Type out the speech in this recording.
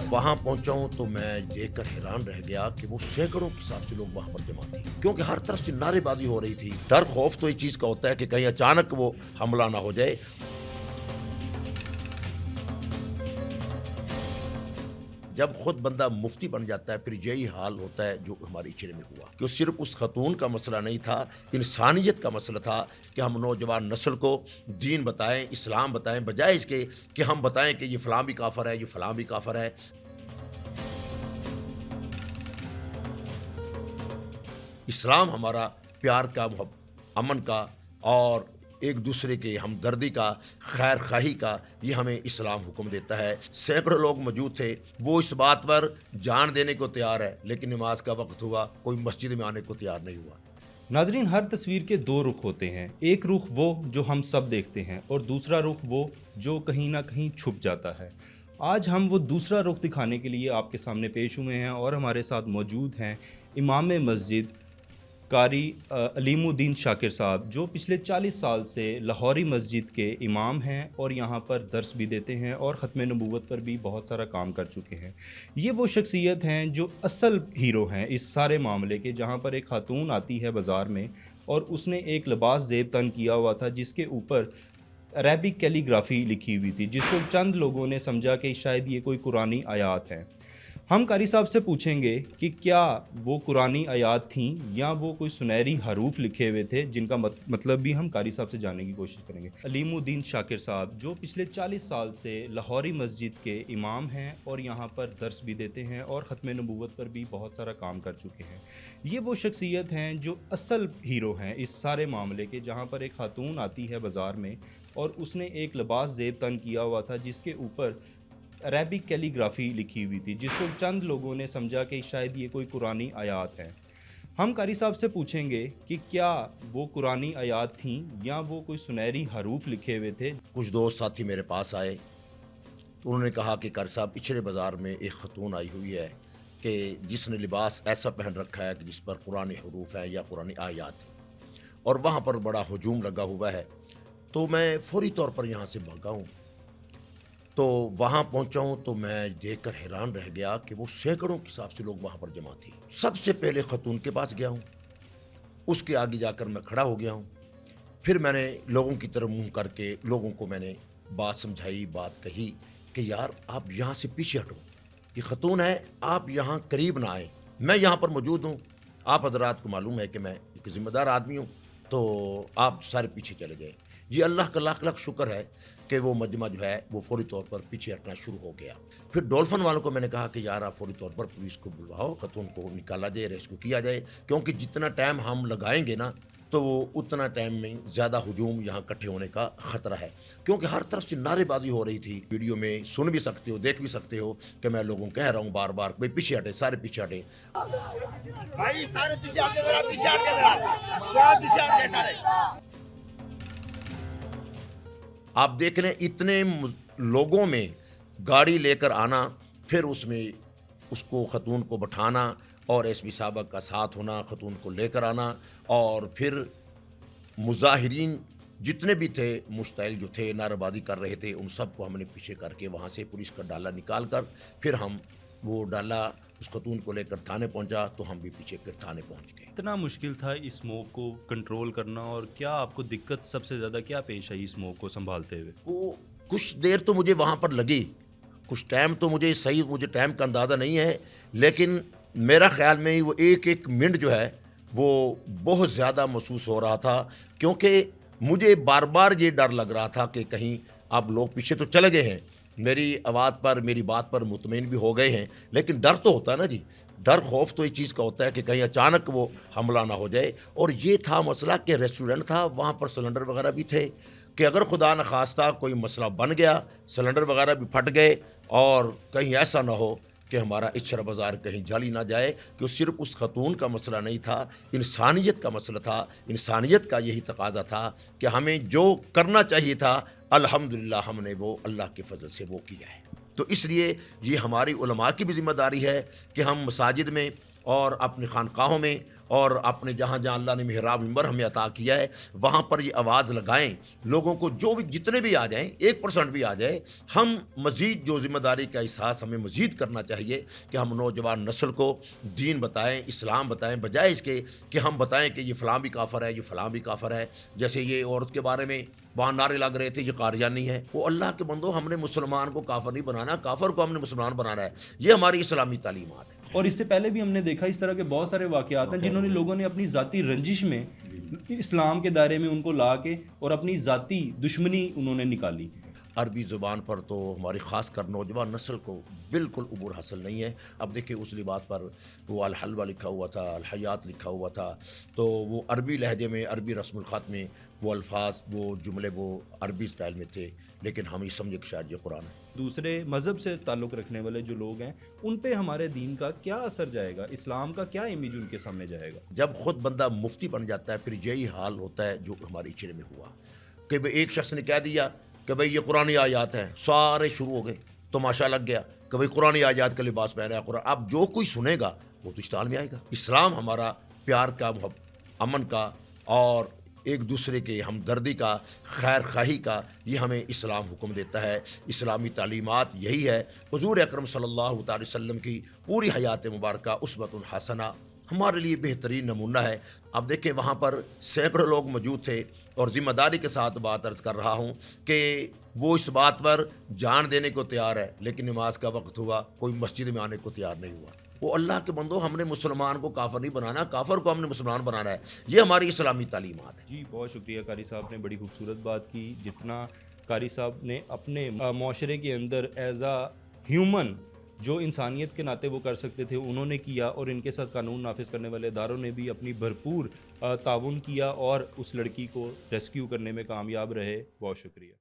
वहाँ पहुंचा हूँ तो मैं देखकर हैरान रह गया कि वो सैकड़ों के हिसाब से लोग वहाँ पर जमा थे, क्योंकि हर तरफ से नारेबाजी हो रही थी। डर खौफ तो ये चीज का होता है कि कहीं अचानक वो हमला ना हो जाए। जब खुद बंदा मुफ्ती बन जाता है फिर यही हाल होता है जो हमारे इचरे में हुआ, कि सिर्फ उस खतून का मसला नहीं था, इंसानियत का मसला था कि हम नौजवान नस्ल को दीन बताएं, इस्लाम बताएं, बजाय इसके कि हम बताएं कि ये फलां भी काफर है, ये फलां भी काफर है। इस्लाम हमारा प्यार का, अमन का और एक दूसरे के हमदर्दी का, खैर खाही का, ये हमें इस्लाम हुक्म देता है। सैकड़ों लोग मौजूद थे, वो इस बात पर जान देने को तैयार है, लेकिन नमाज का वक्त हुआ, कोई मस्जिद में आने को तैयार नहीं हुआ। नाजरीन, हर तस्वीर के दो रुख होते हैं। एक रुख वो जो हम सब देखते हैं और दूसरा रुख वो जो कहीं ना कहीं छुप जाता है। आज हम वो दूसरा रुख दिखाने के लिए आपके सामने पेश हुए हैं और हमारे साथ मौजूद हैं इमाम मस्जिद कारी अलीमुद्दीन शाकिर साहब, जो पिछले 40 साल से लाहौरी मस्जिद के इमाम हैं और यहाँ पर दर्स भी देते हैं और ख़त्म नबूवत पर भी बहुत सारा काम कर चुके हैं। ये वो शख्सियत हैं जो असल हीरो हैं इस सारे मामले के, जहाँ पर एक खातून आती है बाज़ार में और उसने एक लिबास ज़ेब तन किया हुआ था जिसके ऊपर अरेबिक कैलीग्राफी लिखी हुई थी, जिसको चंद लोगों ने समझा कि शायद ये कोई कुरानी आयात है। हम कारी साहब से पूछेंगे कि क्या वो कुरानी आयात थीं या वो कोई सुनहरी हरूफ लिखे हुए थे, जिनका मतलब भी हम कारी साहब से जानने की कोशिश करेंगे। अलीमुद्दीन शाकिर साहब, जो पिछले 40 साल से लाहौरी मस्जिद के इमाम हैं और यहाँ पर दर्स भी देते हैं और ख़त्म नबूवत पर भी बहुत सारा काम कर चुके हैं। ये वो शख्सियत हैं जो असल हीरो हैं इस सारे मामले के, जहाँ पर एक खातून आती है बाज़ार में और उसने एक लिबास ज़ेब तन किया हुआ था जिसके ऊपर अरेबिक कैलीग्राफी लिखी हुई थी, जिसको चंद लोगों ने समझा कि शायद ये कोई कुरानी आयात है। हम कारी साहब से पूछेंगे कि क्या वो कुरानी आयात थीं या वो कोई सुनहरी हरूफ लिखे हुए थे। कुछ दोस्त साथी मेरे पास आए तो उन्होंने कहा कि कारी साहब, इचरे बाज़ार में एक खतून आई हुई है कि जिसने लिबास ऐसा पहन रखा है कि जिस पर कुरानी हरूफ है या कुरानी आयात है, और वहाँ पर बड़ा हजूम लगा हुआ है। तो मैं फौरी तौर पर यहाँ से भागा हूँ। तो वहाँ पहुँचा हूँ तो मैं देखकर हैरान रह गया कि वो सैकड़ों के हिसाब से लोग वहाँ पर जमा थे। सबसे पहले खतून के पास गया हूँ, उसके आगे जाकर मैं खड़ा हो गया हूँ। फिर मैंने लोगों की तरफ मुंह करके लोगों को मैंने बात समझाई, बात कही कि यार आप यहाँ से पीछे हटो, ये खतून है, आप यहाँ करीब ना आए, मैं यहाँ पर मौजूद हूँ, आप हजरात को मालूम है कि मैं एक ज़िम्मेदार आदमी हूँ, तो आप सारे पीछे चले गए। ये अल्लाह का लाख लाख शुक्र है कि वो मजमा जो है वो फौरी तौर पर पीछे हटना शुरू हो गया। फिर डॉल्फिन वालों को मैंने कहा कि यार आप फौरी तौर पर पुलिस को बुलवाओ, खतून को निकाला जाए, रेस्क्यू किया जाए, क्योंकि जितना टाइम हम लगाएंगे ना तो वो उतना टाइम में ज़्यादा हुजूम यहाँ इकट्ठे होने का ख़तरा है, क्योंकि हर तरफ से नारेबाजी हो रही थी। वीडियो में सुन भी सकते हो, देख भी सकते हो कि मैं लोगों को कह रहा हूँ बार बार, भाई पीछे हटे, सारे पीछे हटे, भाई सारे पीछे हटे, जरा पीछे हटे, जरा पीछे हटे सारे। आप देख लें इतने लोगों में गाड़ी लेकर आना, फिर उसमें उसको खतून को बैठाना और एसपी साहब का साथ होना, खतून को लेकर आना, और फिर मुजाहिरीन जितने भी थे, मुश्ताइल जो थे, नारेबाजी कर रहे थे, उन सब को हमने पीछे करके वहाँ से पुलिस का डाला निकाल कर फिर हम वो डाला उस खतून को लेकर थाने पहुंचा, तो हम भी पीछे फिर थाने पहुंच गए। इतना मुश्किल था इस स्मोक को कंट्रोल करना, और क्या आपको दिक्कत सबसे ज़्यादा क्या पेश आई स्मोक को संभालते हुए? वो कुछ देर तो मुझे वहाँ पर लगी, कुछ टाइम तो मुझे टाइम का अंदाज़ा नहीं है, लेकिन मेरा ख्याल में ही वो एक एक मिनट जो है वो बहुत ज़्यादा महसूस हो रहा था, क्योंकि मुझे बार बार ये डर लग रहा था कि कहीं आप लोग पीछे तो चले गए हैं, मेरी आवाज़ पर, मेरी बात पर मुतमईन भी हो गए हैं, लेकिन डर तो होता है ना जी, डर खौफ तो ये चीज़ का होता है कि कहीं अचानक वो हमला ना हो जाए। और ये था मसला कि रेस्टोरेंट था, वहाँ पर सिलेंडर वगैरह भी थे कि अगर खुदा न खास्ता कोई मसला बन गया, सिलेंडर वगैरह भी फट गए, और कहीं ऐसा ना हो कि हमारा इचरा बाज़ार कहीं जाली ना जाए, कि सिर्फ उस खतून का मसला नहीं था, इंसानियत का मसला था। इंसानियत का यही तकाजा था कि हमें जो करना चाहिए था अल्हम्दुलिल्लाह हमने वो अल्लाह के फजल से वो किया है। तो इसलिए ये हमारी उलमा की भी ज़िम्मेदारी है कि हम मसाजिद में और अपनी खानकाहों में اور اپنے جہاں جہاں اللہ نے محراب منبر ہمیں عطا کیا ہے وہاں پر یہ آواز لگائیں لوگوں کو، جو بھی جتنے بھی آ جائیں، 1% بھی آ جائے، ہم مزید جو ذمہ داری کا احساس ہمیں مزید کرنا چاہیے کہ ہم نوجوان نسل کو دین بتائیں، اسلام بتائیں، بجائے اس کے کہ ہم بتائیں کہ یہ فلاں بھی کافر ہے، یہ فلاں بھی کافر ہے۔ جیسے یہ عورت کے بارے میں وہاں نعرے لگ رہے تھے یہ قادیانی ہے، وہ اللہ کے بندو، ہم نے مسلمان کو کافر نہیں بنانا، کافر کو ہم نے مسلمان بنانا ہے۔ یہ ہماری اسلامی تعلیمات ہے۔ اور اس سے پہلے بھی ہم نے دیکھا اس طرح کے بہت سارے واقعات ہیں جنہوں نے لوگوں نے اپنی ذاتی رنجش میں اسلام کے دائرے میں ان کو لا کے اور اپنی ذاتی دشمنی انہوں نے نکالی۔ عربی زبان پر تو ہماری خاص کر نوجوان نسل کو بالکل عبور حاصل نہیں ہے۔ اب دیکھیں اس لباس پر وہ الحلوہ لکھا ہوا تھا، الحیات لکھا ہوا تھا، تو وہ عربی لہجے میں، عربی رسم الخط میں وہ الفاظ، وہ جملے وہ عربی اسٹائل میں تھے، لیکن ہم یہ سمجھے کہ شاید یہ قرآن ہے۔ دوسرے مذہب سے تعلق رکھنے والے جو لوگ ہیں ان پہ ہمارے دین کا کیا اثر جائے گا، اسلام کا کیا امیج ان کے سامنے جائے گا؟ جب خود بندہ مفتی بن جاتا ہے پھر یہی حال ہوتا ہے جو ہمارے اچھلے میں ہوا کہ ایک شخص نے کہہ دیا کہ بھئی یہ قرآنی آیات ہیں، سارے شروع ہو گئے، تماشا لگ گیا کہ بھئی قرآنی آیات کا لباس پہنا ہے قرآن۔ اب جو کوئی سنے گا وہ تو اشتعال میں آئے گا۔ اسلام ہمارا پیار کا، امن کا اور ایک دوسرے کے ہمدردی کا، خیر خواہی کا، یہ ہمیں اسلام حکم دیتا ہے۔ اسلامی تعلیمات یہی ہے۔ حضور اکرم صلی اللہ تعالی وسلم کی پوری حیات مبارکہ اسوۃ حسنہ ہمارے لیے بہترین نمونہ ہے۔ اب دیکھیں وہاں پر سینکڑوں لوگ موجود تھے، اور ذمہ داری کے ساتھ بات عرض کر رہا ہوں کہ وہ اس بات پر جان دینے کو تیار ہے، لیکن نماز کا وقت ہوا کوئی مسجد میں آنے کو تیار نہیں ہوا۔ وہ اللہ کے بندو، ہم نے مسلمان کو کافر نہیں بنانا، کافر کو ہم نے مسلمان بنانا ہے۔ یہ ہماری اسلامی تعلیمات ہے۔ جی بہت شکریہ قاری صاحب نے بڑی خوبصورت بات کی۔ جتنا قاری صاحب نے اپنے معاشرے کے اندر ایز اے ہیومن جو انسانیت کے ناطے وہ کر سکتے تھے انہوں نے کیا، اور ان کے ساتھ قانون نافذ کرنے والے اداروں نے بھی اپنی بھرپور تعاون کیا اور اس لڑکی کو ریسکیو کرنے میں کامیاب رہے۔ بہت شکریہ۔